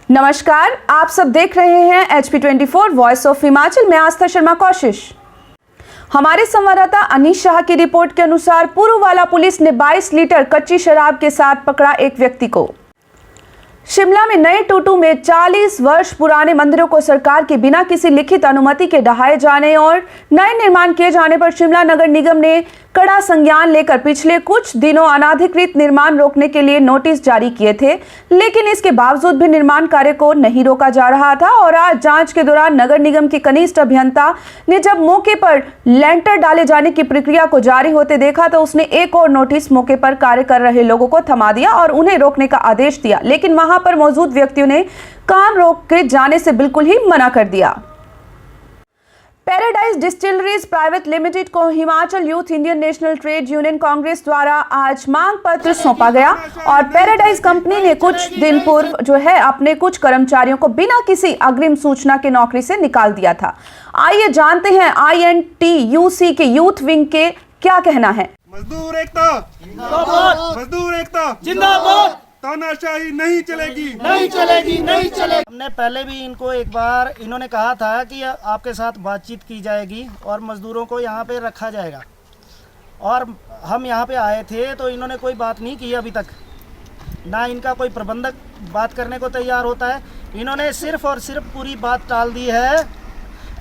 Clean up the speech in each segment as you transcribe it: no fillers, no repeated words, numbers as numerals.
नमस्कार, आप सब देख रहे हैं HP24 वॉइस ऑफ हिमाचल में आस्था शर्मा कोशिश। हमारे संवाददाता अनीश शाह की रिपोर्ट के अनुसार पुरूवाला पुलिस ने 22 लीटर कच्ची शराब के साथ पकड़ा एक व्यक्ति को। शिमला में नए टूटू में 40 वर्ष पुराने मंदिरों को सरकार के बिना किसी लिखित अनुमति के ढहाए जाने और नए निर्माण किए जाने पर शिमला नगर निगम ने कड़ा संज्ञान लेकर पिछले कुछ दिनों अनाधिकृत निर्माण रोकने के लिए नोटिस जारी किए थे, लेकिन इसके बावजूद भी निर्माण कार्य को नहीं रोका जा रहा था। और आज जांच के दौरान नगर निगम के कनिष्ठ अभियंता ने जब मौके पर लेंटर डाले जाने की प्रक्रिया को जारी होते देखा तो उसने एक और नोटिस मौके पर कार्य कर रहे लोगों को थमा दिया और उन्हें रोकने का आदेश दिया, लेकिन वहां पर मौजूद व्यक्तियों ने काम रोक के जाने से बिल्कुल ही मना कर दिया। पैराडाइज डिस्टिलरीज प्राइवेट लिमिटेड को Himachal youth Indian national trade union Congress द्वारा आज मांग पत्र सौंपा गया और पैराडाइज कंपनी ने कुछ दिन पूर्व अपने कुछ कर्मचारियों को बिना किसी अग्रिम सूचना के नौकरी से निकाल दिया था। आइए जानते हैं INTUC के यूथ विंग के क्या कहना है। मजदूर एकता जिंदाबाद, मजदूर एकता जिंदाबाद। तानाशाही नहीं चलेगी, नहीं चलेगी, नहीं चलेगी। हमने पहले भी इनको एक बार इन्होंने कहा था कि आपके साथ बातचीत की जाएगी और मजदूरों को यहाँ पे रखा जाएगा, और हम यहाँ पे आए थे तो इन्होंने कोई बात नहीं की अभी तक, ना इनका कोई प्रबंधक बात करने को तैयार होता है। इन्होंने सिर्फ और सिर्फ पूरी बात टाल दी है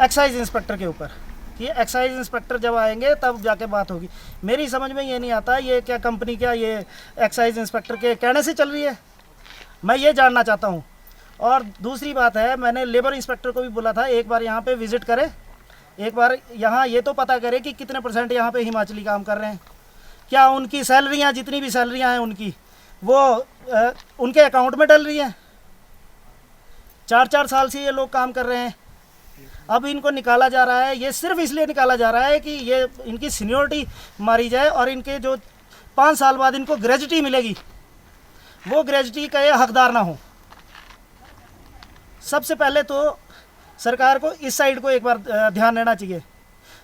एक्साइज इंस्पेक्टर के ऊपर कि एक्साइज इंस्पेक्टर जब आएंगे तब जाके बात होगी। मेरी समझ में ये नहीं आता ये क्या कंपनी क्या ये एक्साइज इंस्पेक्टर के कहने से चल रही है, मैं ये जानना चाहता हूँ। और दूसरी बात है, मैंने लेबर इंस्पेक्टर को भी बोला था एक बार यहाँ पे विज़िट करे, एक बार यहाँ ये तो पता करे कि कितने % यहाँ पे हिमाचली काम कर रहे हैं, क्या उनकी सैलरियाँ जितनी भी सैलरियाँ हैं उनकी वो उनके अकाउंट में डल रही हैं। 4-4 साल से ये लोग काम कर रहे हैं, अब इनको निकाला जा रहा है। ये सिर्फ इसलिए निकाला जा रहा है कि ये इनकी सीनियोरिटी मारी जाए और इनके जो 5 साल बाद इनको ग्रेजुटी मिलेगी वो ग्रेजुटी का ये हकदार ना हो। सबसे पहले तो सरकार को इस साइड को एक बार ध्यान देना चाहिए।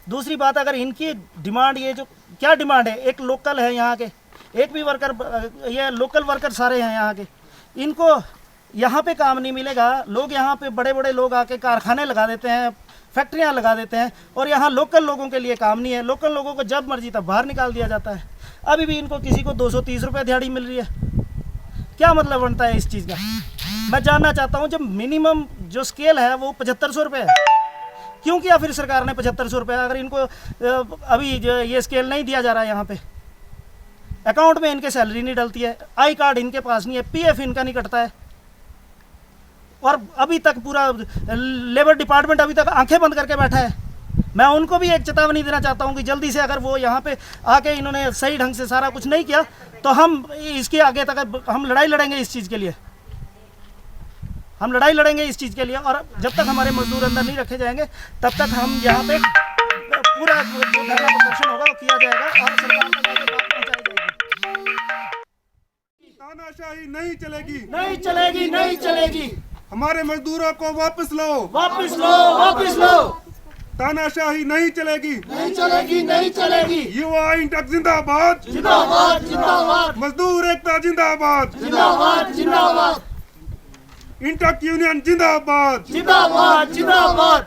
दूसरी बात, अगर इनकी डिमांड ये जो क्या डिमांड है, एक लोकल है यहाँ के, एक भी वर्कर, ये लोकल वर्कर सारे हैं यहाँ के, इनको यहाँ पे काम नहीं मिलेगा। लोग यहाँ पे बड़े बड़े लोग आके कारखाने लगा देते हैं, फैक्ट्रियाँ लगा देते हैं, और यहाँ लोकल लोगों के लिए काम नहीं है। लोकल लोगों को जब मर्जी तब बाहर निकाल दिया जाता है। अभी भी इनको किसी को 230 रुपये दिहाड़ी मिल रही है, क्या मतलब बनता है इस चीज़ का? मैं जानना चाहता हूँ, जब मिनिमम जो स्केल है वो 7500 रुपये है, क्यों किया फिर सरकार ने 7500 रुपये? अगर इनको अभी ये स्केल नहीं दिया जा रहा है, यहाँ पे अकाउंट में इनके सैलरी नहीं डलती है, आई कार्ड इनके पास नहीं है, PF इनका नहीं कटता है, और अभी तक पूरा लेबर डिपार्टमेंट अभी तक आंखें बंद करके बैठा है। मैं उनको भी एक चेतावनी देना चाहता हूं कि जल्दी से अगर वो यहाँ पे आके इन्होंने सही ढंग से सारा कुछ नहीं किया तो हम इसके आगे तक हम लड़ाई लड़ेंगे इस चीज़ के लिए, हम लड़ाई लड़ेंगे इस चीज़ के लिए। और जब तक हमारे मजदूर अंदर नहीं रखे जाएंगे तब तक हम यहाँ पे पूरा जो धरना प्रदर्शन होगा वो किया जाएगा और सरकार तक बात पहुँचाई जाएगी। तानाशाही नहीं चलेगी, नहीं चलेगी, नहीं चलेगी। हमारे मजदूरों को वापस लो, वापस लो, वापस लो। तानाशाही नहीं चलेगी, नहीं चलेगी, नहीं चलेगी। युवा इंटक जिंदाबाद, जिंदाबाद, जिंदाबाद। मजदूर एकता जिंदाबाद, जिंदाबाद, जिंदाबाद। इंटक यूनियन जिंदाबाद, जिंदाबाद, जिंदाबाद।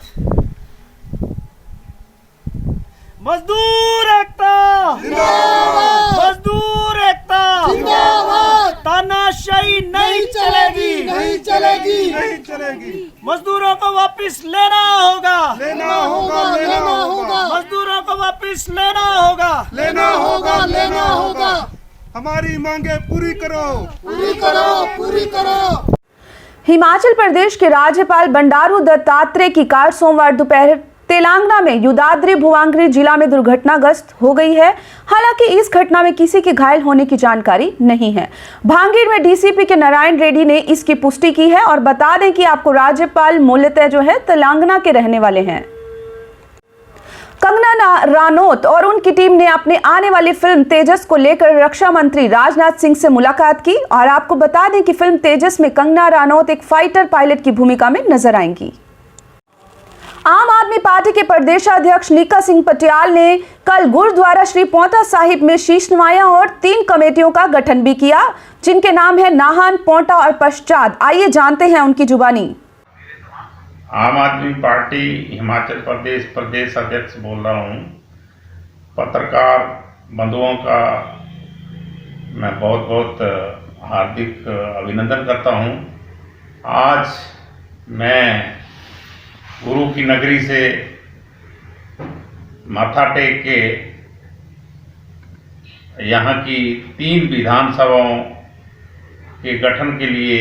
मजदूर एकता जिंदाबाद, मजदूर एकता जिंदाबाद। तानाशाही नहीं चलेगी, नहीं चलेगी, नहीं चलेगी। मजदूरों को वापस लेना होगा, लेना होगा, लेना होगा, मजदूरों को वापस लेना होगा, लेना होगा, लेना होगा। हमारी मांगे पूरी करो, पूरी करो, पूरी करो। हिमाचल प्रदेश के राज्यपाल बंडारू दत्तात्रेय की कार सोमवार दोपहर तेलंगाना में युदाद्री भुवनागिरी जिला में दुर्घटनाग्रस्त हो गई है। हालांकि इस घटना में किसी के घायल होने की जानकारी नहीं है। भांगीर में DCP के नारायण रेड्डी ने इसकी पुष्टि की है। और बता दें कि आपको राज्यपाल मूलतः तेलंगाना के रहने वाले हैं। कंगना रानौत और उनकी टीम ने अपने आने वाली फिल्म तेजस को लेकर रक्षा मंत्री राजनाथ सिंह से मुलाकात की। और आपको बता दें कि फिल्म तेजस में कंगना रानौत एक फाइटर पायलट की भूमिका में नजर आएंगी। आम आदमी पार्टी के प्रदेशाध्यक्ष नीका सिंह पटियाल ने कल गुरुद्वारा श्री पौंटा साहिब में शीश नवाया और 3 कमेटियों का गठन भी किया, जिनके नाम है नाहन, पौंटा और पश्चात। आइए जानते हैं उनकी जुबानी। आम आदमी पार्टी हिमाचल प्रदेश प्रदेश अध्यक्ष बोल रहा हूँ। पत्रकार बंधुओं का मैं बहुत बहुत हार्दिक अभिनंदन करता हूँ। आज मैं गुरु की नगरी से माथा टेक के यहाँ की 3 विधानसभाओं के गठन के लिए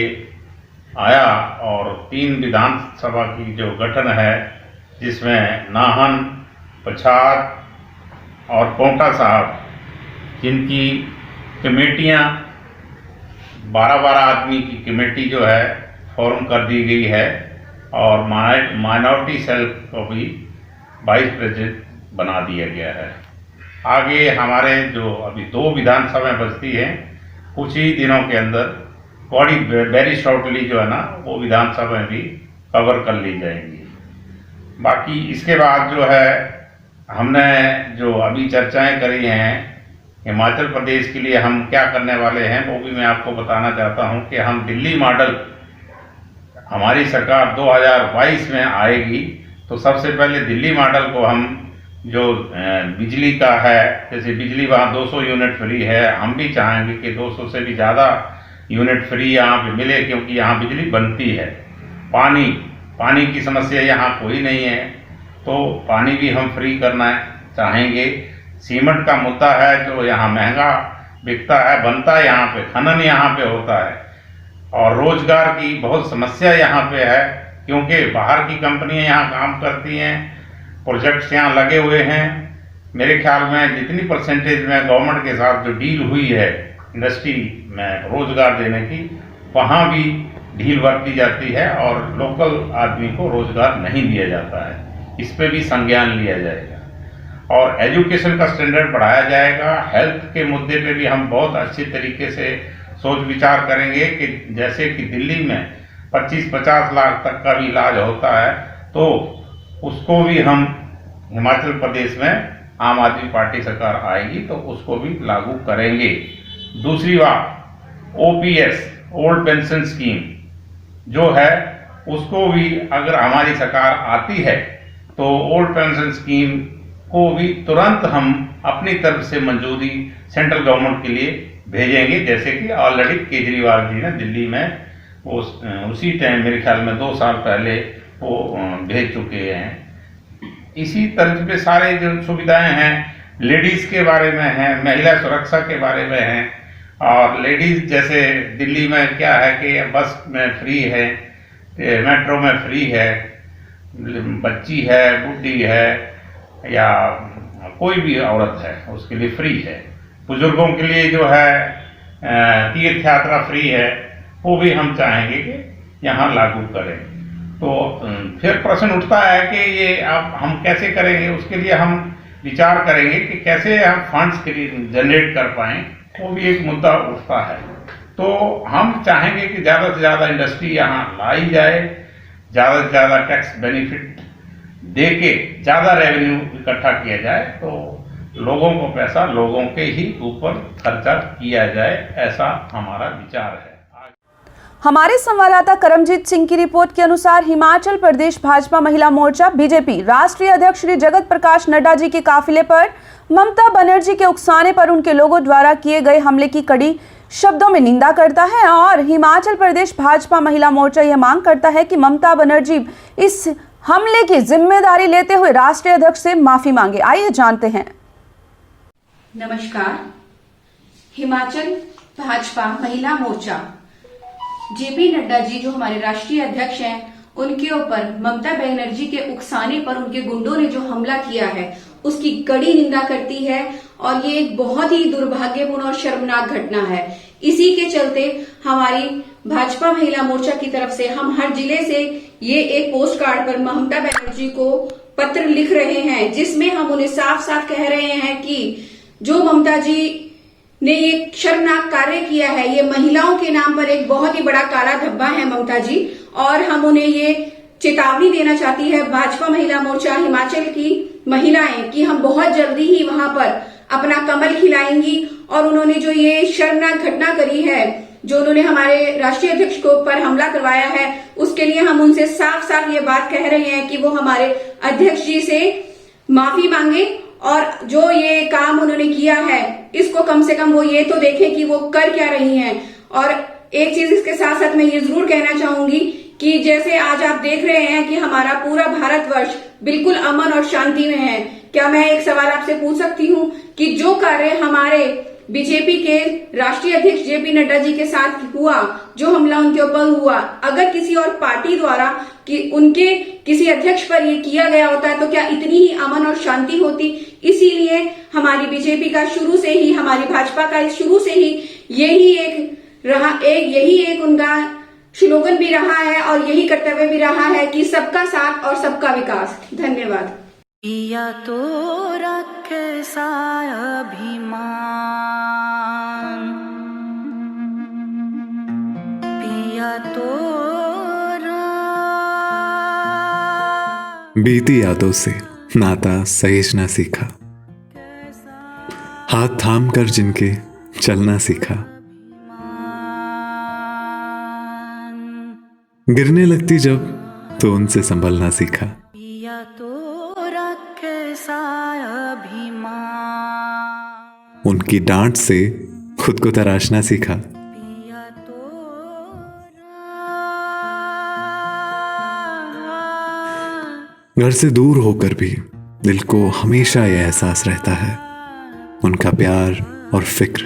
आया और 3 विधानसभा की जो गठन है, जिसमें नाहन, पछात और पौंटा साहब, जिनकी कमेटियाँ 12-12 आदमी की कमेटी जो है फॉर्म कर दी गई है और माइनॉरिटी सेल को भी वाइस प्रेसिडेंट बना दिया गया है। आगे हमारे जो अभी 2 विधानसभाएं बचती हैं, कुछ ही दिनों के अंदर वेरी शॉर्टली जो है ना, वो विधानसभाएं भी कवर कर ली जाएंगी। बाकी इसके बाद जो है हमने जो अभी चर्चाएं करी हैं हिमाचल प्रदेश के लिए हम क्या करने वाले हैं, वो भी मैं आपको बताना चाहता हूं कि हम दिल्ली मॉडल, हमारी सरकार 2022 में आएगी तो सबसे पहले दिल्ली मॉडल को हम जो बिजली का है, जैसे बिजली वहाँ 200 यूनिट फ्री है, हम भी चाहेंगे कि 200 से भी ज़्यादा यूनिट फ्री यहाँ पे मिले, क्योंकि यहाँ बिजली बनती है। पानी की समस्या यहाँ कोई नहीं है, तो पानी भी हम फ्री करना चाहेंगे। सीमेंट का मुद्दा है जो यहाँ महंगा बिकता है, बनता है यहाँ पे, खनन यहाँ पे होता है, और रोजगार की बहुत समस्या यहाँ पे है, क्योंकि बाहर की कंपनियां यहाँ काम करती हैं, प्रोजेक्ट्स यहाँ लगे हुए हैं। मेरे ख्याल में जितनी परसेंटेज में गवर्नमेंट के साथ जो डील हुई है इंडस्ट्री में रोजगार देने की, वहाँ भी ढील बरती जाती है और लोकल आदमी को रोजगार नहीं दिया जाता है। इस पे भी संज्ञान लिया जाएगा और एजुकेशन का स्टैंडर्ड बढ़ाया जाएगा। हेल्थ के मुद्दे पे भी हम बहुत अच्छे तरीके से सोच विचार करेंगे कि जैसे कि दिल्ली में 25-50 लाख तक का भी इलाज होता है, तो उसको भी हम हिमाचल प्रदेश में आम आदमी पार्टी सरकार आएगी तो उसको भी लागू करेंगे। दूसरी बात, ओपीएस ओल्ड पेंशन स्कीम जो है, उसको भी अगर हमारी सरकार आती है तो ओल्ड पेंशन स्कीम को भी तुरंत हम अपनी तरफ से मंजूरी सेंट्रल गवर्नमेंट के लिए भेजेंगे, जैसे कि ऑलरेडी केजरीवाल जी ने दिल्ली में उसी टाइम मेरे ख्याल में 2 साल पहले वो भेज चुके हैं। इसी तरह पे सारे जो सुविधाएं हैं लेडीज़ के बारे में हैं, महिला सुरक्षा के बारे में हैं, और लेडीज़ जैसे दिल्ली में क्या है कि बस में फ्री है, मेट्रो में फ्री है, बच्ची है, बुढ़ी है या कोई भी औरत है उसके लिए फ्री है। बुजुर्गों के लिए जो है तीर्थ यात्रा फ्री है, वो भी हम चाहेंगे कि यहाँ लागू करें। तो फिर प्रश्न उठता है कि ये अब हम कैसे करेंगे, उसके लिए हम विचार करेंगे कि कैसे हम फंड्स जनरेट कर पाएँ, वो भी एक मुद्दा उठता है। तो हम चाहेंगे कि ज़्यादा से ज़्यादा इंडस्ट्री यहाँ लाई जाए, ज़्यादा से ज़्यादा टैक्स बेनिफिट दे के ज़्यादा रेवेन्यू इकट्ठा किया जाए, तो लोगों को पैसा लोगों के ही ऊपर खर्चा किया जाए, ऐसा हमारा विचार है। हमारे संवाददाता करमजीत सिंह की रिपोर्ट के अनुसार हिमाचल प्रदेश भाजपा महिला मोर्चा बीजेपी राष्ट्रीय अध्यक्ष श्री जगत प्रकाश नड्डा जी के काफिले पर ममता बनर्जी के उकसाने पर उनके लोगों द्वारा किए गए हमले की कड़ी शब्दों में निंदा करता है और हिमाचल प्रदेश भाजपा महिला मोर्चा यह मांग करता है कि ममता बनर्जी इस हमले की जिम्मेदारी लेते हुए राष्ट्रीय अध्यक्ष से माफी मांगे। आइए जानते हैं। नमस्कार। हिमाचल भाजपा महिला मोर्चा जेपी नड्डा जी जो हमारे राष्ट्रीय अध्यक्ष हैं, उनके ऊपर ममता बनर्जी के उकसाने पर उनके गुंडों ने जो हमला किया है उसकी कड़ी निंदा करती है और ये एक बहुत ही दुर्भाग्यपूर्ण और शर्मनाक घटना है। इसी के चलते हमारी भाजपा महिला मोर्चा की तरफ से हम हर जिले से ये एक पोस्ट कार्ड पर ममता बनर्जी को पत्र लिख रहे हैं, जिसमें हम उन्हें साफ साफ कह रहे हैं कि जो ममता जी ने ये शर्मनाक कार्य किया है, ये महिलाओं के नाम पर एक बहुत ही बड़ा काला धब्बा है ममता जी, और हम उन्हें ये चेतावनी देना चाहती है भाजपा महिला मोर्चा हिमाचल की महिलाएं कि हम बहुत जल्दी ही वहां पर अपना कमल खिलाएंगी। और उन्होंने जो ये शर्मनाक घटना करी है, जो उन्होंने हमारे राष्ट्रीय अध्यक्ष को पर हमला करवाया है, उसके लिए हम उनसे साफ साफ ये बात कह रहे हैं कि वो हमारे अध्यक्ष जी से माफी मांगे और जो ये काम उन्होंने किया है इसको कम से कम वो ये तो देखें कि वो कर क्या रही हैं। और एक चीज इसके साथ साथ मैं ये जरूर कहना चाहूंगी कि जैसे आज आप देख रहे हैं कि हमारा पूरा भारतवर्ष बिल्कुल अमन और शांति में है, क्या मैं एक सवाल आपसे पूछ सकती हूँ कि जो कार्य हमारे बीजेपी के राष्ट्रीय अध्यक्ष जेपी नड्डा जी के साथ हुआ, जो हमला उनके ऊपर हुआ, अगर किसी और पार्टी द्वारा कि उनके किसी अध्यक्ष पर ये किया गया होता तो क्या इतनी ही अमन और शांति होती? इसीलिए हमारी बीजेपी का शुरू से ही, हमारी भाजपा का शुरू से ही यही एक उनका स्लोगन भी रहा है और यही कर्तव्य भी रहा है कि सबका साथ और सबका विकास। धन्यवाद। पिया तो रखे सा अभिमान, पिया तो बीती यादों से नाता सहेजना सीखा, हाथ थाम कर जिनके चलना सीखा, गिरने लगती जब तो उनसे संभलना सीखा। पिया तो रखे सा अभिमान, उनकी डांट से खुद को तराशना सीखा। पिया तो घर से दूर होकर भी दिल को हमेशा यह एहसास रहता है, उनका प्यार और फिक्र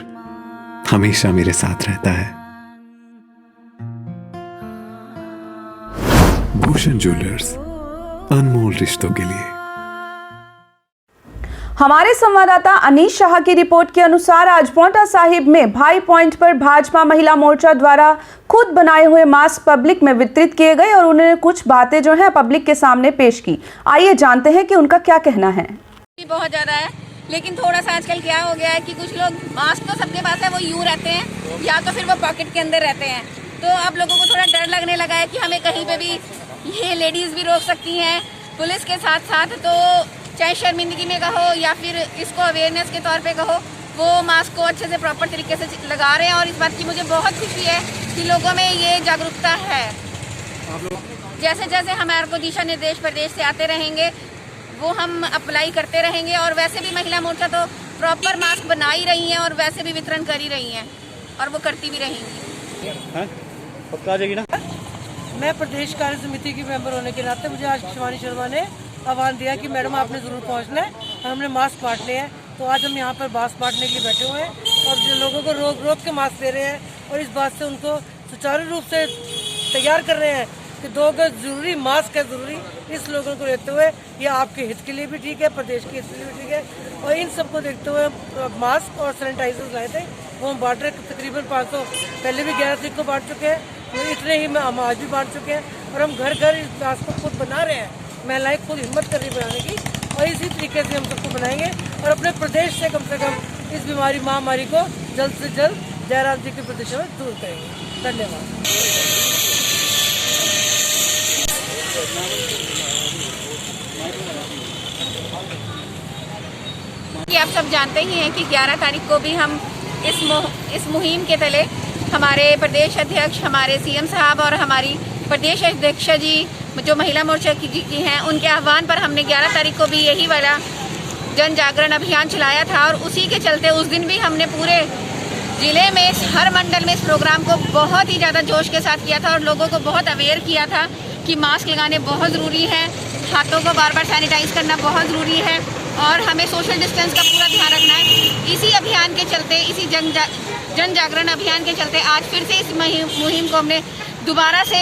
हमेशा मेरे साथ रहता है। भूषण ज्वेलर्स, अनमोल रिश्तों के लिए। हमारे संवाददाता अनीश शाह की रिपोर्ट के अनुसार आज पांवटा साहिब में भाई पॉइंट पर भाजपा महिला मोर्चा द्वारा खुद बनाए हुए मास्क पब्लिक में वितरित किए गए और उन्होंने कुछ बातें जो है पब्लिक के सामने पेश की। आइए जानते हैं कि उनका क्या कहना है। बहुत ज्यादा है, लेकिन थोड़ा सा आजकल क्या हो गया है कि कुछ लोग मास्क तो सबके पास है, वो यूं रहते हैं या तो फिर वो पॉकेट के अंदर रहते हैं। तो अब लोगों को थोड़ा डर लगने लगा है कि हमें कहीं पे भी ये लेडीज भी रोक सकती हैं पुलिस के साथ साथ। तो चाहे शर्मिंदगी में कहो या फिर इसको अवेयरनेस के तौर पे कहो, वो मास्क को अच्छे से प्रॉपर तरीके से लगा रहे हैं और इस बात की मुझे बहुत खुशी है कि लोगों में ये जागरूकता है। जैसे जैसे हमारे को दिशा निर्देश प्रदेश से आते रहेंगे वो हम अप्लाई करते रहेंगे। और वैसे भी महिला मोर्चा तो प्रॉपर मास्क बना ही रही हैं और वैसे भी वितरण कर ही रही हैं और वो करती भी रहेंगी। पक्का आ जाएगी ना? मैं प्रदेश कार्य समिति की मेंबर होने के नाते मुझे आज शिवानी शर्मा ने आह्वान दिया कि मैडम आपने ज़रूर पहुंचना है और हमने मास्क बांटने हैं। तो आज हम यहाँ पर मास्क बांटने के लिए बैठे हुए हैं और जो लोगों को रोक के मास्क दे रहे हैं और इस बात से उनको सुचारू रूप से तैयार कर रहे हैं कि 2 गज जरूरी, मास्क है ज़रूरी। इस लोगों को देखते हुए ये आपके हित के लिए भी ठीक है, प्रदेश के हित के लिए भी ठीक है। और इन सबको देखते हुए मास्क और सैनिटाइजर लाए थे, वो हम बांट रहे। तकरीबन 500 पहले भी 11 तारीख को बांट चुके हैं, तो इतने ही हम आज भी बांट चुके हैं और हम घर घर इस मास्क को खुद बना रहे हैं। महिलाएं खुद हिम्मत कर रही बनाने की और इसी तरीके से हम सबको बनाएंगे और अपने प्रदेश से कम इस बीमारी महामारी को जल्द से जल्द जयराम जी के प्रदेश में दूर करेंगे। धन्यवाद। आप सब जानते ही हैं कि 11 तारीख को भी हम इस मुहिम के तले हमारे प्रदेश अध्यक्ष, हमारे सीएम साहब और हमारी प्रदेश अध्यक्ष जी जो महिला मोर्चा की हैं, उनके आह्वान पर हमने 11 तारीख को भी यही वाला जन जागरण अभियान चलाया था। और उसी के चलते उस दिन भी हमने पूरे जिले में हर मंडल में इस प्रोग्राम को बहुत ही ज़्यादा जोश के साथ किया था और लोगों को बहुत अवेयर किया था कि मास्क लगाने बहुत ज़रूरी है, हाथों को बार बार सैनिटाइज करना बहुत ज़रूरी है और हमें सोशल डिस्टेंस का पूरा ध्यान रखना है। इसी अभियान के चलते, इसी जन जागरण अभियान के चलते आज फिर से इस मुहिम को हमने दोबारा से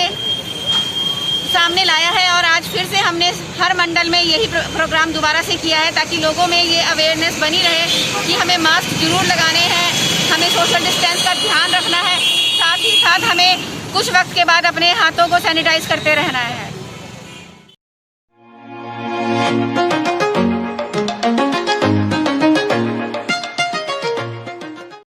सामने लाया है और आज फिर से हमने हर मंडल में यही प्रोग्राम दोबारा से किया है ताकि लोगों में ये अवेयरनेस बनी रहे कि हमें मास्क जरूर लगाने हैं, हमें सोशल डिस्टेंस का ध्यान रखना है, साथ ही साथ हमें कुछ वक्त के बाद अपने हाथों को सैनिटाइज करते रहना है।